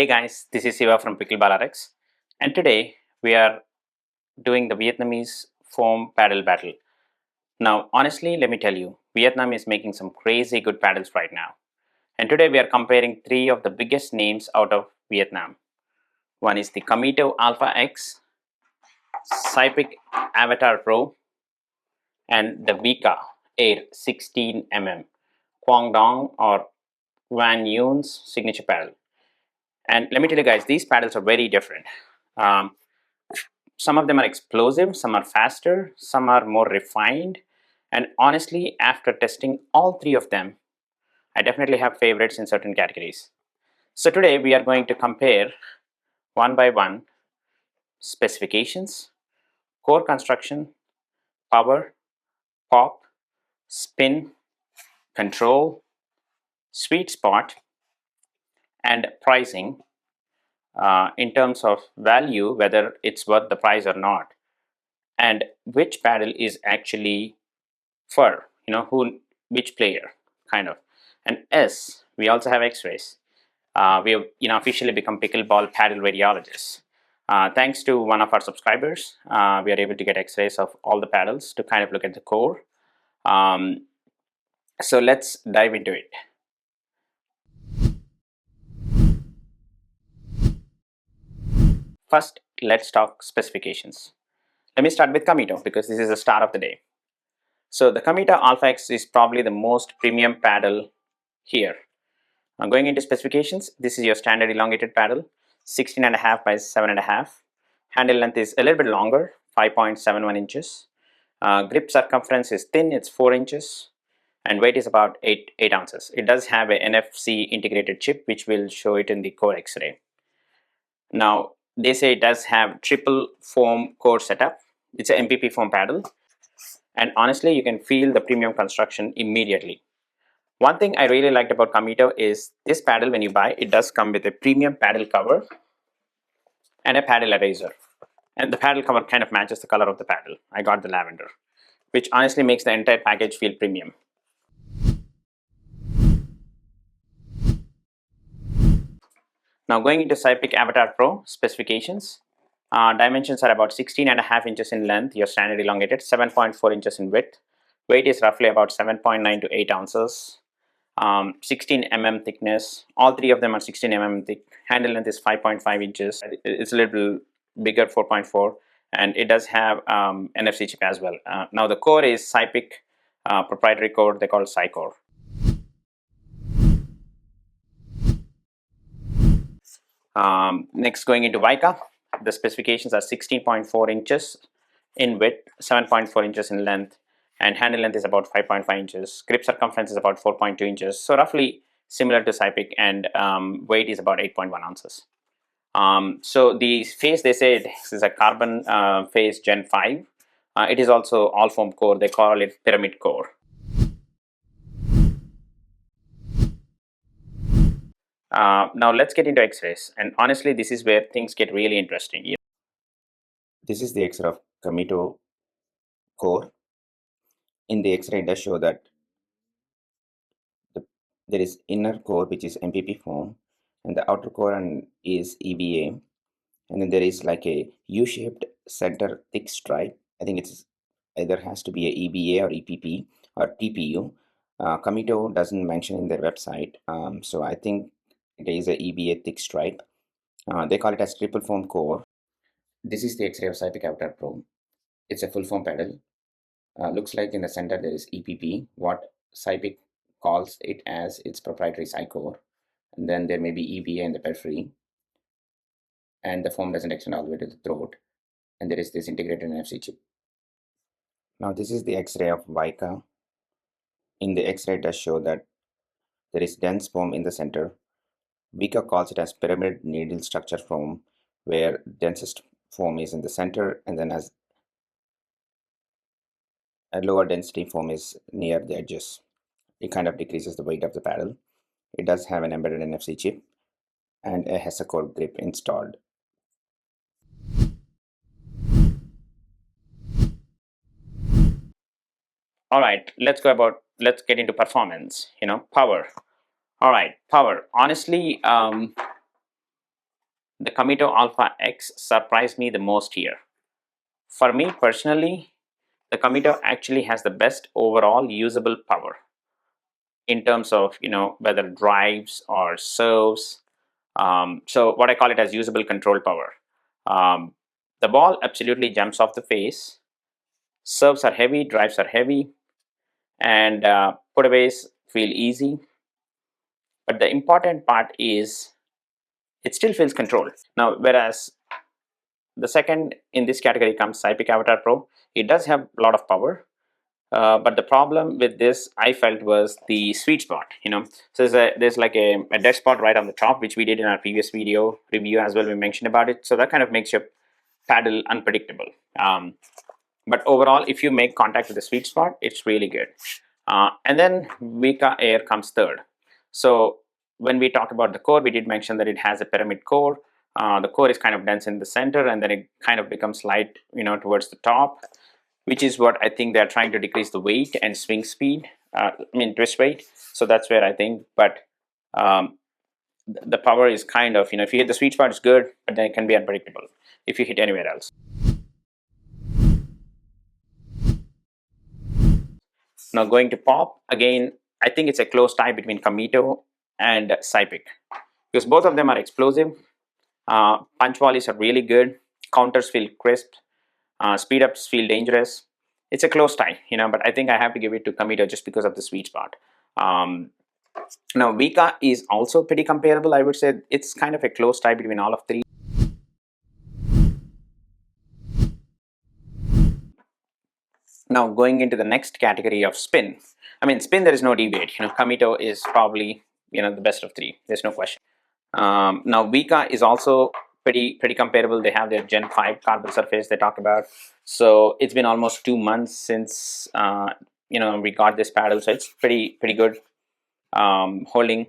Hey guys, this is Siva from Pickleball RX, and today we are doing the Vietnamese foam paddle battle. Now, honestly, let me tell you, Vietnam is making some crazy good paddles right now. And today we are comparing three of the biggest names out of Vietnam. One is the Kamito Alpha-X, Sypik Avatar Pro, and the Wika Air 16mm, Quang Dong or Van Yoon's signature paddle. And let me tell you guys, these paddles are very different. Some of them are explosive, some are faster, some are more refined. And honestly, after testing all three of them, I definitely have favorites in certain categories. So today we are going to compare one by one specifications, core construction, power, pop, spin, control, sweet spot, and pricing in terms of value, whether it's worth the price or not, and which paddle is actually for which player kind of. And S, we also have X-rays. We have officially become pickleball paddle radiologists. Thanks to one of our subscribers, we are able to get X-rays of all the paddles to kind of look at the core. So let's dive into it. First, let's talk specifications. Let me start with Kamito because this is the star of the day. So the Kamito Alpha-X is probably the most premium paddle here. Going into specifications, this is your standard elongated paddle, 16.5 by 7.5. Handle length is a little bit longer, 5.71 inches. Grip circumference is thin, it's 4 inches. And weight is about 8 ounces. It does have a NFC integrated chip, which will show it in the core X-ray. Now, they say it does have triple foam core setup. It's an MPP foam paddle. And honestly, you can feel the premium construction immediately. One thing I really liked about Kamito is this paddle, when you buy, it does come with a premium paddle cover and a paddle eraser. And the paddle cover kind of matches the color of the paddle. I got the lavender, which honestly makes the entire package feel premium. Now going into Sypik Avatar Pro specifications. Dimensions are about 16.5 inches in length, your standard elongated, 7.4 inches in width. Weight is roughly about 7.9 to 8 ounces. 16 mm thickness. All three of them are 16 mm thick. Handle length is 5.5 inches. It's a little bigger, 4.4, and it does have NFC chip as well. Now the core is Sypik proprietary core. They call it Sycore. Next, going into Wika, the specifications are 16.4 inches in width, 7.4 inches in length, and handle length is about 5.5 inches. Grip circumference is about 4.2 inches, so roughly similar to Sypik, and weight is about 8.1 ounces. So the face, they say this is a carbon face Gen 5. It is also all foam core. They call it pyramid core. Now let's get into X-rays, and honestly, this is where things get really interesting. This is the X-ray of Kamito core. In the X-ray, it does show that there is inner core, which is MPP foam, and the outer core is EVA, and then there is like a U-shaped center thick stripe. I think it's either has to be a EVA or EPP or TPU. Kamito doesn't mention in their website, so I think it is a EVA thick stripe. They call it as triple foam core. This is the X-ray of Sypik Avatar Pro. It's a full foam paddle. Looks like in the center there is EPP, what Sypik calls it as its proprietary Sycore, and then there may be EVA in the periphery, and the foam doesn't extend all the way to the throat, and there is this integrated NFC chip. Now this is the X-ray of Wika. In the X-ray, it does show that there is dense foam in the center. Wika calls it as pyramid needle structure foam, where densest foam is in the center, and then as a lower density foam is near the edges. It kind of decreases the weight of the paddle. It does have an embedded NFC chip and a Hexacore grip installed. All right, let's get into performance. Power. All right, power. Honestly, the Kamito Alpha-X surprised me the most here. For me personally, the Kamito actually has the best overall usable power in terms of, whether drives or serves. So what I call it as usable control power. Um, the ball absolutely jumps off the face. Serves are heavy, drives are heavy, and putaways feel easy. But the important part is it still feels controlled. Now, whereas the second in this category comes Sypik Avatar Pro, it does have a lot of power. But the problem with this I felt was the sweet spot. So there's like a dead spot right on the top, which we did in our previous video review as well. We mentioned about it. So that kind of makes your paddle unpredictable. But overall, if you make contact with the sweet spot, it's really good. And then Wika Air comes third. So when we talk about the core, we did mention that it has a pyramid core. The core is kind of dense in the center, and then it kind of becomes light, towards the top, which is what I think they're trying to decrease the weight and swing speed. Twist weight. So that's where I think. But the power is kind of, if you hit the sweet spot, it's good, but then it can be unpredictable if you hit anywhere else. Now going to pop, again, I think it's a close tie between Kamito and Sypik, because both of them are explosive. Punch volleys are really good. Counters feel crisp. Speed ups feel dangerous. It's a close tie, but I think I have to give it to Kamito just because of the sweet spot. Now Wika is also pretty comparable. I would say it's kind of a close tie between all of three. Now going into the next category of spin. Spin, there is no debate. Kamito is probably, the best of three. There's no question. Now Wika is also pretty comparable. They have their Gen 5 carbon surface they talked about. So it's been almost 2 months since we got this paddle. So it's pretty good holding.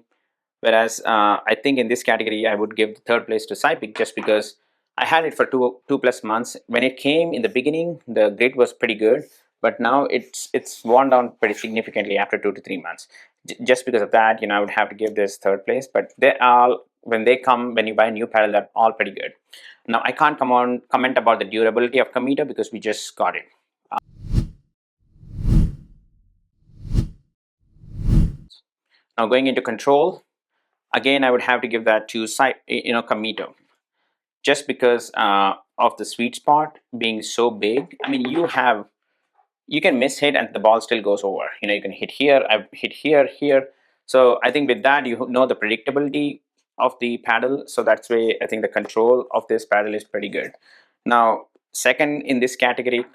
Whereas I think in this category I would give the third place to Sypik, just because I had it for two plus months. When it came in the beginning, the grit was pretty good, but now it's worn down pretty significantly after 2 to 3 months. Just because of that, I would have to give this third place. But they all, when you buy a new paddle, they're all pretty good. Now I can't comment about the durability of Kamito because we just got it. Now going into control, again I would have to give that to Kamito, just because of the sweet spot being so big. You can miss hit and the ball still goes over. You can hit here, I've hit here. So I think with that, you know the predictability of the paddle. So that's why I think the control of this paddle is pretty good. Now, second in this category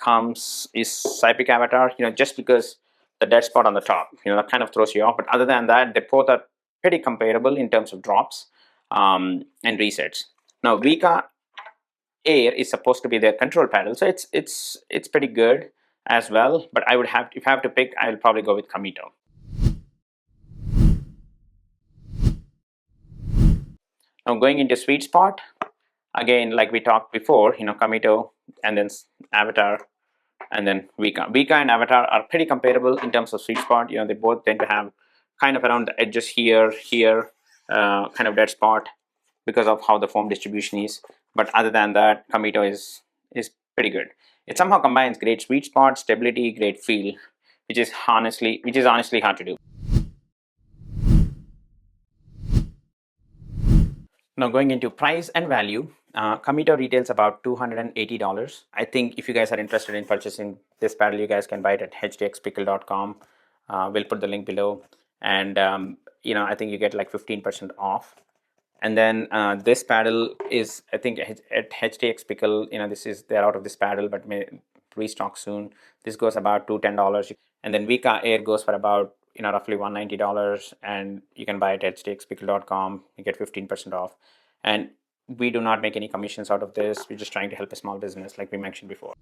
is Sypik Avatar. Just because the dead spot on the top, that kind of throws you off. But other than that, they both are pretty comparable in terms of drops and resets. Now, Wika Air is supposed to be their control paddle, so it's pretty good as well. But if I have to pick, I will probably go with Kamito. Now going into sweet spot, again, like we talked before, Kamito and then Avatar and then Wika. Wika and Avatar are pretty comparable in terms of sweet spot. They both tend to have kind of around the edges here, kind of dead spot because of how the foam distribution is. But other than that, Kamito is pretty good. It somehow combines great sweet spot, stability, great feel, which is honestly hard to do. Now going into price and value, Kamito retails about $280. I think if you guys are interested in purchasing this paddle, you guys can buy it at hdxpickle.com. We'll put the link below, and I think you get like 15% off. And then this paddle is, I think, at HTX Pickle, they're out of this paddle, but may restock soon. This goes about $210. And then Wika Air goes for about, roughly $190, and you can buy it at hdxpickle.com. You get 15% off. And we do not make any commissions out of this. We're just trying to help a small business, like we mentioned before.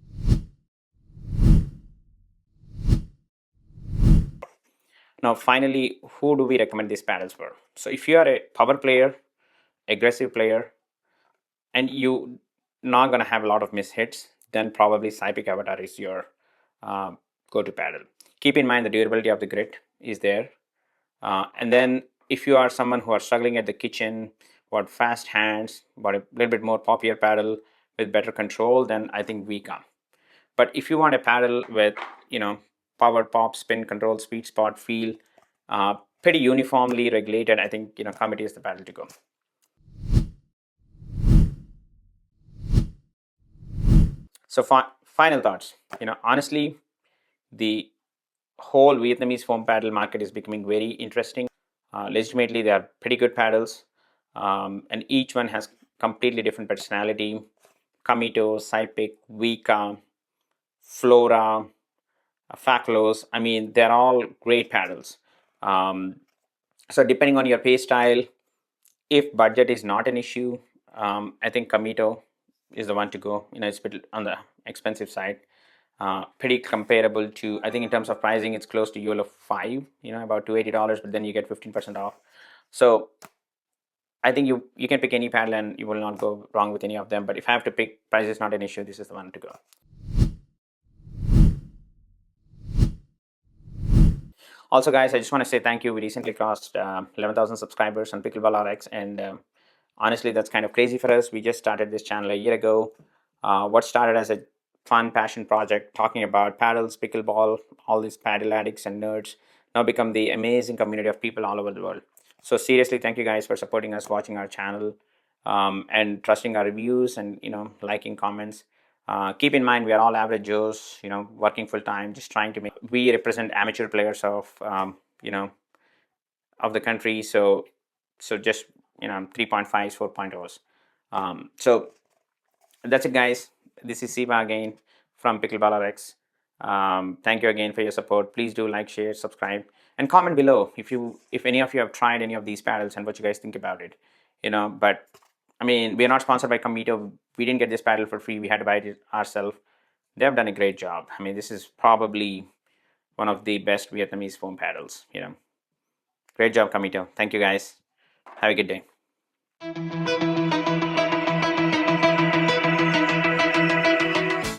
Now, finally, who do we recommend these paddles for? So if you are a power player, aggressive player, and you not going to have a lot of miss hits, then probably Sypik Avatar is your go-to paddle. Keep in mind the durability of the grit is there. And then if you are someone who are struggling at the kitchen, about fast hands, about a little bit more poppier paddle with better control, then I think Wika. But if you want a paddle with, power, pop, spin, control, speed, spot, feel, pretty uniformly regulated, I think, Kamito is the paddle to go. So final thoughts. Honestly, the whole Vietnamese foam paddle market is becoming very interesting. Legitimately, they are pretty good paddles, and each one has completely different personality. Kamito, Sypik, Wika, Flora, Faclos. I mean, they're all great paddles. So depending on your pay style, if budget is not an issue, I think Kamito is the one to go. It's a bit on the expensive side. Pretty comparable to, I think in terms of pricing, it's close to UL5, about $280, but then you get 15% off. So I think you can pick any paddle and you will not go wrong with any of them. But if I have to pick, price is not an issue. This is the one to go. Also, guys, I just want to say thank you. We recently crossed 11,000 subscribers on Pickleball RX, and honestly, that's kind of crazy for us. We just started this channel a year ago. What started as a fun passion project talking about paddles, pickleball, all these paddle addicts and nerds, now become the amazing community of people all over the world. So seriously, thank you guys for supporting us, watching our channel, and trusting our reviews and liking comments. Keep in mind, we are all average Joes, working full time, just trying to make. We represent amateur players of of the country. So just 3.5s, 4.0s. So that's it, guys. This is Siva again from Pickleball RX. Thank you again for your support. Please do like, share, subscribe, and comment below if any of you have tried any of these paddles and what you guys think about it. But I mean, we are not sponsored by Kamito. We didn't get this paddle for free. We had to buy it ourselves. They have done a great job. I mean, this is probably one of the best Vietnamese foam paddles. Great job, Kamito. Thank you, guys. Have a good day.